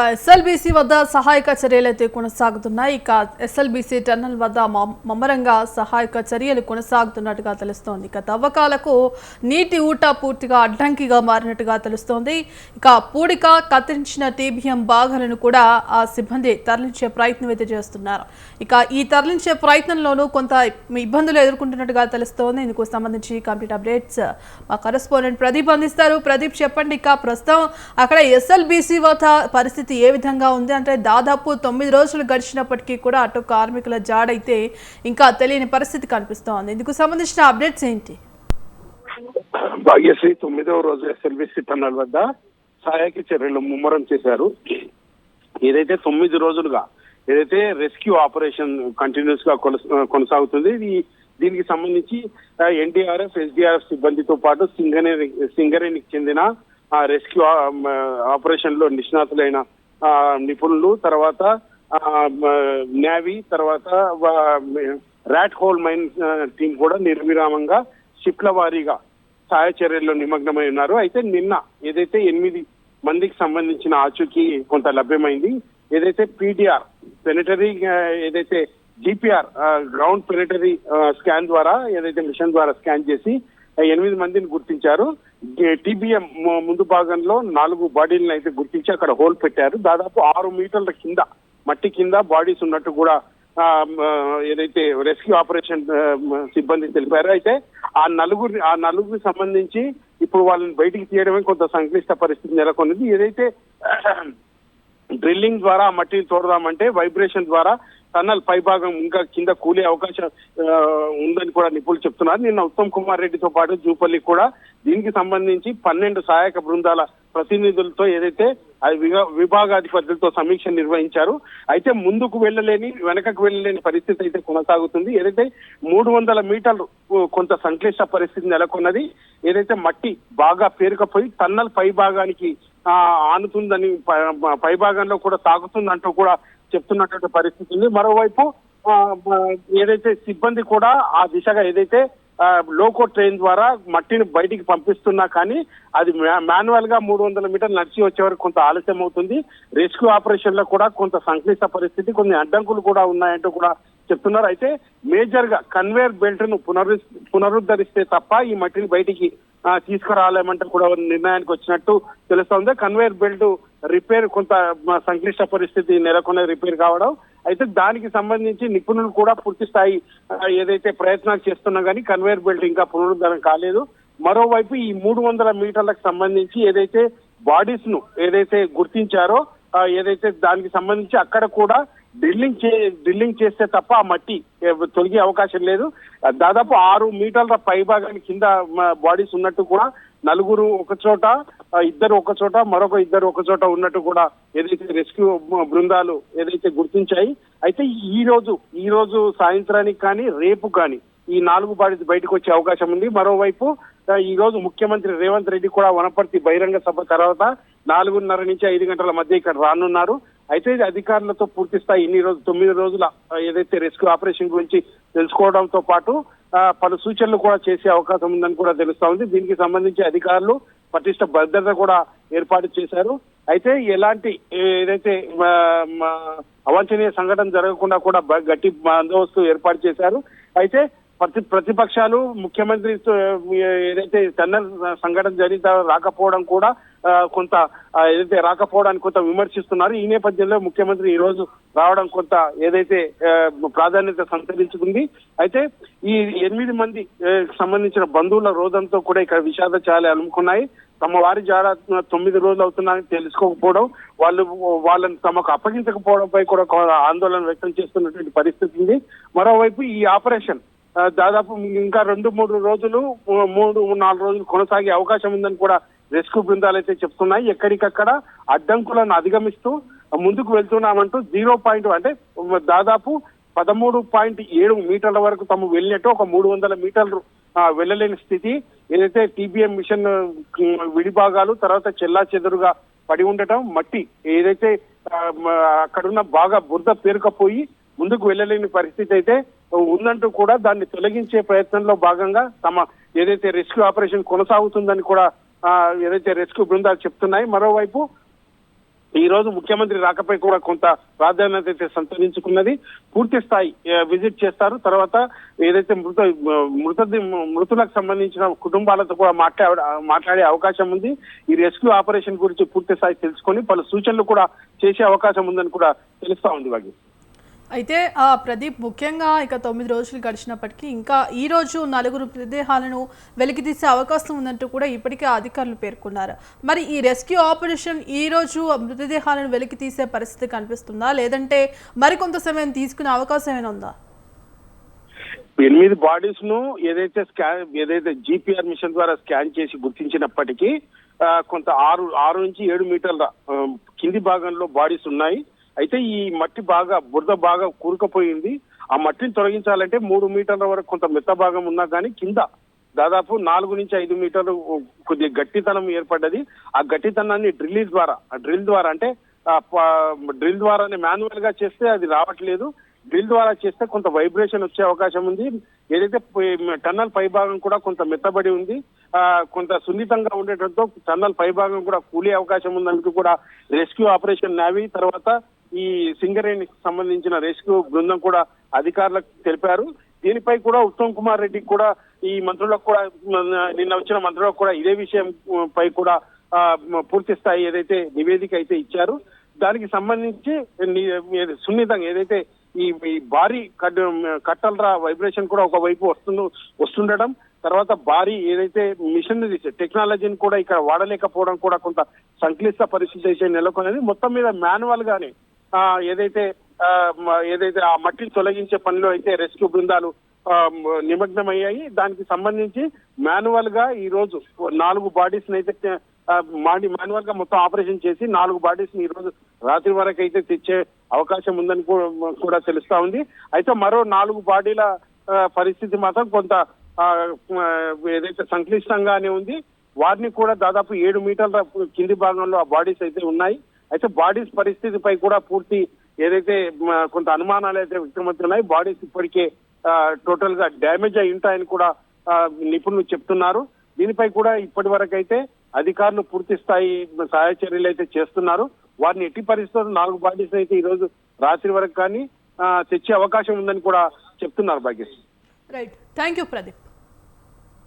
SLBC వద్ద సహాయక చర్యలైతే కొనసాగుతున్నాయి. ఎస్ఎల్బీసీ టన్నల్ వద్ద ముమ్మరంగా సహాయక చర్యలు కొనసాగుతున్నట్టుగా తెలుస్తోంది. తవ్వకాలకు నీటి ఊట పూర్తిగా అడ్డంకిగా మారినట్టుగా తెలుస్తోంది. పూడిక కత్తిరించిన టీబీఎం భాగాలను కూడా ఆ సిబ్బంది తరలించే ప్రయత్నం అయితే చేస్తున్నారు. ఈ తరలించే ప్రయత్నంలోనూ కొంత ఇబ్బందులు ఎదుర్కొంటున్నట్టుగా తెలుస్తోంది. ఇందుకు సంబంధించి కంప్లీట్ అప్డేట్స్ మా కరెస్పాండెంట్ ప్రదీప్ అందిస్తారు. ప్రదీప్, చెప్పండి, ప్రస్తుతం అక్కడ ఎస్ఎల్బీసీ వద్ద పరిస్థితి ఏ విధంగా ఉంది? అంటే దాదాపు 9 రోజులు గడిచినప్పటికీ కూడా అటు కార్మికుల జాడైతే ఇంకా తెలియని పరిస్థితి కనిపిస్తోంది. ఇందుకు సంబంధించిన అప్డేట్స్ ఏంటి? భాగ్యశ్రీ 9వ రోజు ఎస్ఎల్బీసీ టన్నల్ వద్ద సహాయక చర్యలు ముమ్మరం చేశారు. ఏదైతే 9 రోజులుగా ఏదైతే రెస్క్యూ ఆపరేషన్ కంటిన్యూస్ గా కొనసాగుతుంది. దీనికి సంబంధించి ఎన్డీఆర్ఎఫ్, ఎస్డీఆర్ఎఫ్ సిబ్బందితో పాటు సింగరేణికి చెందిన రెస్క్యూ ఆపరేషన్ లో నిష్ణాతులైన నిపుణులు, తర్వాత నేవీ, తర్వాత ర్యాట్ హోల్ మైన్ టీం కూడా నిర్విరామంగా షిప్ల వారీగా సహాయ చర్యల్లో నిమగ్నమై ఉన్నారు. అయితే నిన్న ఏదైతే 8 మందికి సంబంధించిన ఆచూకీ కొంత లభ్యమైంది. ఏదైతే పీటీఆర్ పెనిటరీ, ఏదైతే జీపీఆర్ గ్రౌండ్ పెనిటరీ స్కాన్ ద్వారా, ఏదైతే మిషన్ ద్వారా స్కాన్ చేసి 8 మందిని గుర్తించారు. టీబీఎం ముందు భాగంలో 4 బాడీలను అయితే గుర్తించి అక్కడ హోల్ పెట్టారు. దాదాపు 6 మీటర్ల కింద మట్టి కింద బాడీస్ ఉన్నట్టు కూడా ఏదైతే రెస్క్యూ ఆపరేషన్ సిబ్బంది తెలిపారు. అయితే ఆ నలుగురికి సంబంధించి ఇప్పుడు వాళ్ళని బయటికి తీయడమే కొంత సంక్లిష్ట పరిస్థితి నెలకొన్నది. ఏదైతే డ్రిల్లింగ్ ద్వారా మట్టిని తోడదామంటే వైబ్రేషన్ ద్వారా టన్నల్ పై భాగం ఇంకా కింద కూలే అవకాశం ఉందని కూడా నిపుణులు చెప్తున్నారు. నిన్న ఉత్తమ్ కుమార్ రెడ్డితో పాటు జూపల్లి కూడా దీనికి సంబంధించి 12 సహాయక బృందాల ప్రతినిధులతో ఏదైతే విభాగాధిపతులతో సమీక్ష నిర్వహించారు. అయితే ముందుకు వెళ్ళలేని, వెనకకు వెళ్ళలేని పరిస్థితి అయితే కొనసాగుతుంది. ఏదైతే 300 మీటర్లు కొంత సంక్లిష్ట పరిస్థితి నెలకొన్నది. ఏదైతే మట్టి బాగా పేరుకపోయి టన్నల్ పై భాగానికి ఆనుతుందని, పై భాగంలో కూడా తాగుతుందంటూ కూడా చెప్తున్నటువంటి పరిస్థితి ఉంది. మరోవైపు ఏదైతే సిబ్బంది కూడా ఆ దిశగా ఏదైతే లోకో ట్రైన్ ద్వారా మట్టిని బయటికి పంపిస్తున్నా కానీ అది మాన్యువల్ గా 300 మీటర్లు నడిచి వచ్చే వరకు కొంత ఆలస్యం అవుతుంది. రెస్క్యూ ఆపరేషన్ లో కూడా కొంత సంక్లిష్ట పరిస్థితి, కొన్ని అడ్డంకులు కూడా ఉన్నాయంటూ కూడా చెప్తున్నారు. అయితే మేజర్ గా కన్వేయర్ బెల్ట్ ను పునరుద్ధరిస్తే తప్ప ఈ మట్టిని బయటికి తీసుకురాలేమంటే కూడా నిర్ణయానికి వచ్చినట్టు తెలుస్తోంది. కన్వేయర్ బెల్ట్ రిపేర్ కొంత సంక్లిష్ట పరిస్థితి నెలకొన్న రిపేర్ కావడం. అయితే దానికి సంబంధించి నిపుణులు కూడా పూర్తి స్థాయి ఏదైతే ప్రయత్నాలు చేస్తున్నా కానీ కన్వేయర్ బెల్ట్ ఇంకా పునరుద్ధరణ కాలేదు. మరోవైపు ఈ 300 మీటర్లకు సంబంధించి ఏదైతే బాడీస్ ను ఏదైతే గుర్తించారో, ఏదైతే దానికి సంబంధించి అక్కడ కూడా డ్రిల్లింగ్ చేస్తే తప్ప ఆ మట్టి తొలగే అవకాశం లేదు. దాదాపు 6 మీటర్ల పై భాగానికి కింద బాడీస్ ఉన్నట్టు కూడా 4 ఒక చోట, 2 ఒక చోట, మరొక 2 ఒక చోట ఉన్నట్టు కూడా ఏదైతే రెస్క్యూ బృందాలు ఏదైతే గుర్తించాయి. అయితే ఈ రోజు సాయంత్రానికి కానీ రేపు కానీ ఈ 4 బాడీస్ బయటకు వచ్చే అవకాశం ఉంది. మరోవైపు ఈ రోజు ముఖ్యమంత్రి రేవంత్ రెడ్డి కూడా వనపర్తి బహిరంగ సభ తర్వాత 4:30 నుంచి 5 గంటల మధ్య ఇక్కడ రానున్నారు. అయితే అధికారులతో పూర్తి స్థాయి 9 రోజుల ఏదైతే రెస్క్యూ ఆపరేషన్ గురించి తెలుసుకోవడంతో పాటు పలు సూచనలు కూడా చేసే అవకాశం ఉందని కూడా తెలుస్తా ఉంది. దీనికి సంబంధించి అధికారులు పటిష్ట భద్రత కూడా ఏర్పాటు చేశారు. అయితే ఎలాంటి ఏదైతే అవాంఛనీయ సంఘటన జరగకుండా కూడా గట్టి బందోబస్తు ఏర్పాటు చేశారు. అయితే ప్రతిపక్షాలు ముఖ్యమంత్రి ఏదైతే టన్నల్ సంఘటన జరిగితే రాకపోవడం కూడా కొంత ఏదైతే రాకపోవడానికి కొంత విమర్శిస్తున్నారు. ఈ నేపథ్యంలో ముఖ్యమంత్రి ఈ రోజు రావడం కొంత ఏదైతే ప్రాధాన్యత సంతరించుకుంది. అయితే ఈ 8 మంది సంబంధించిన బంధువుల రోదంతో కూడా ఇక్కడ విషాద ఛాయలు అలుముకున్నాయి. తమ వారి జాడ 9 రోజులు అవుతున్నారని తెలుసుకోకపోవడం, వాళ్ళని తమకు అప్పగించకపోవడంపై కూడా ఆందోళన వ్యక్తం చేస్తున్నటువంటి పరిస్థితి ఉంది. మరోవైపు ఈ ఆపరేషన్ దాదాపు ఇంకా 2-3 రోజులు, 3-4 రోజులు కొనసాగే అవకాశం ఉందని కూడా రెస్క్యూ బృందాలు అయితే చెప్తున్నాయి. ఎక్కడికక్కడ అడ్డంకులను అధిగమిస్తూ ముందుకు వెళ్తున్నామంటూ 0 అంటే దాదాపు 13.7 మీటర్ల వరకు తాము వెళ్ళినట్టు, ఒక 300 మీటర్లు వెళ్ళలేని స్థితి. ఏదైతే టీబీఎం మిషన్ విడిభాగాలు తర్వాత చెల్లా చెదురుగా పడి ఉండటం, మట్టి ఏదైతే అక్కడున్న బాగా బురద పేరుకపోయి ముందుకు వెళ్ళలేని పరిస్థితి అయితే ఉందంటూ కూడా దాన్ని తొలగించే ప్రయత్నంలో భాగంగా తమ ఏదైతే రెస్క్యూ ఆపరేషన్ కొనసాగుతుందని కూడా ఏదైతే రెస్క్యూ బృందాలు చెప్తున్నాయి. మరోవైపు ఈ రోజు ముఖ్యమంత్రి రాకపై కూడా కొంత ప్రాధాన్యత అయితే సంతరించుకున్నది. పూర్తి స్థాయి విజిట్ చేస్తారు. తర్వాత ఏదైతే మృతులకు సంబంధించిన కుటుంబాలతో కూడా మాట్లాడే అవకాశం ఉంది. ఈ రెస్క్యూ ఆపరేషన్ గురించి పూర్తి స్థాయి తెలుసుకొని పలు సూచనలు కూడా చేసే అవకాశం ఉందని కూడా తెలుస్తా ఉంది భాగ్యం. అయితే ప్రదీప్, ముఖ్యంగా ఇక 9 రోజులు గడిచినప్పటికీ ఇంకా ఈ రోజు 4 మృతదేహాలను వెలికితీసే అవకాశం ఉందంటూ కూడా ఇప్పటికే అధికారులు పేర్కొన్నారు. మరి ఈ రెస్క్యూ ఆపరేషన్ ఈ రోజు మృతదేహాలను వెలికి తీసే పరిస్థితి కనిపిస్తుందా, లేదంటే మరికొంత సమయం తీసుకునే అవకాశం ఏమైనా ఉందా? 8 బాడీస్ ను ఏదైతే GPR మిషన్ ద్వారా స్కాన్ చేసి గుర్తించినప్పటికీ కొంత 6 నుంచి 7 మీటర్ల కింది భాగంలో బాడీస్ ఉన్నాయి. అయితే ఈ మట్టి బురద బాగా కూరుకుపోయింది. ఆ మట్టిని తొలగించాలంటే 3 మీటర్ల వరకు కొంత మెత్త భాగం ఉన్నా కానీ కింద దాదాపు 4 నుంచి 5 మీటర్లు కొద్ది గట్టితనం ఏర్పడ్డది. ఆ గట్టితనాన్ని డ్రిల్ ద్వారా అంటే డ్రిల్ ద్వారానే మాన్యువల్ గా చేస్తే అది రావట్లేదు. డ్రిల్ ద్వారా చేస్తే కొంత వైబ్రేషన్ వచ్చే అవకాశం ఉంది. ఏదైతే టన్నల్ పై భాగం కూడా కొంత మెత్తబడి ఉంది. కొంత సున్నితంగా ఉండేటంతో టన్నల్ పై భాగం కూడా కూలే అవకాశం ఉందందుకు కూడా రెస్క్యూ ఆపరేషన్ నావీ తర్వాత ఈ సింగరేణికి సంబంధించిన రెస్క్యూ బృందం కూడా అధికారులకు తెలిపారు. దీనిపై కూడా ఉత్తమ్ కుమార్ రెడ్డికి కూడా ఈ మంత్రులకు కూడా నిన్న వచ్చిన మంత్రులకు కూడా ఇదే విషయం పై కూడా పూర్తి స్థాయి ఏదైతే నివేదిక అయితే ఇచ్చారు. దానికి సంబంధించి సున్నితంగా ఏదైతే ఈ భారీ కట్టల వైబ్రేషన్ కూడా ఒకవైపు వస్తుండడం, తర్వాత భారీ ఏదైతే మిషనరీ టెక్నాలజీని కూడా ఇక్కడ వాడలేకపోవడం కూడా కొంత సంక్లిష్ట పరిస్థితి అయితే నెలకొన్నది. మొత్తం మీద మాన్యువల్ గానే ఏదైతే ఆ మట్టిని తొలగించే పనిలో అయితే రెస్క్యూ బృందాలు నిమగ్నమయ్యాయి. దానికి సంబంధించి మాన్యువల్ గా ఈ రోజు 4 బాడీస్ అయితే మాన్యువల్ గా మొత్తం ఆపరేషన్ చేసి 4 బాడీస్ ని ఈ రోజు రాత్రి వరకు అయితే తెచ్చే అవకాశం ఉందని కూడా తెలుస్తా ఉంది. అయితే మరో 4 బాడీల పరిస్థితి మాత్రం కొంత ఏదైతే సంక్లిష్టంగానే ఉంది. వారిని కూడా దాదాపు 7 మీటర్ల కింది భాగంలో ఆ బాడీస్ అయితే ఉన్నాయి. అయితే బాడీస్ పరిస్థితిపై కూడా పూర్తి ఏదైతే కొంత అనుమానాలు అయితే వ్యక్తమవుతున్నాయి. బాడీస్ ఇప్పటికే టోటల్ గా డ్యామేజ్ అయి ఉంటాయని కూడా నిపుణులు చెప్తున్నారు. దీనిపై కూడా ఇప్పటి వరకు అయితే అధికారులు పూర్తి స్థాయి సహాయ చర్యలు అయితే చేస్తున్నారు. వారిని ఎట్టి పరిస్థితుల్లో 4 బాడీస్ అయితే ఈ రోజు రాత్రి వరకు కానీ తెచ్చే అవకాశం ఉందని కూడా చెప్తున్నారు Bhagyashree. Right, thank you Pradeep.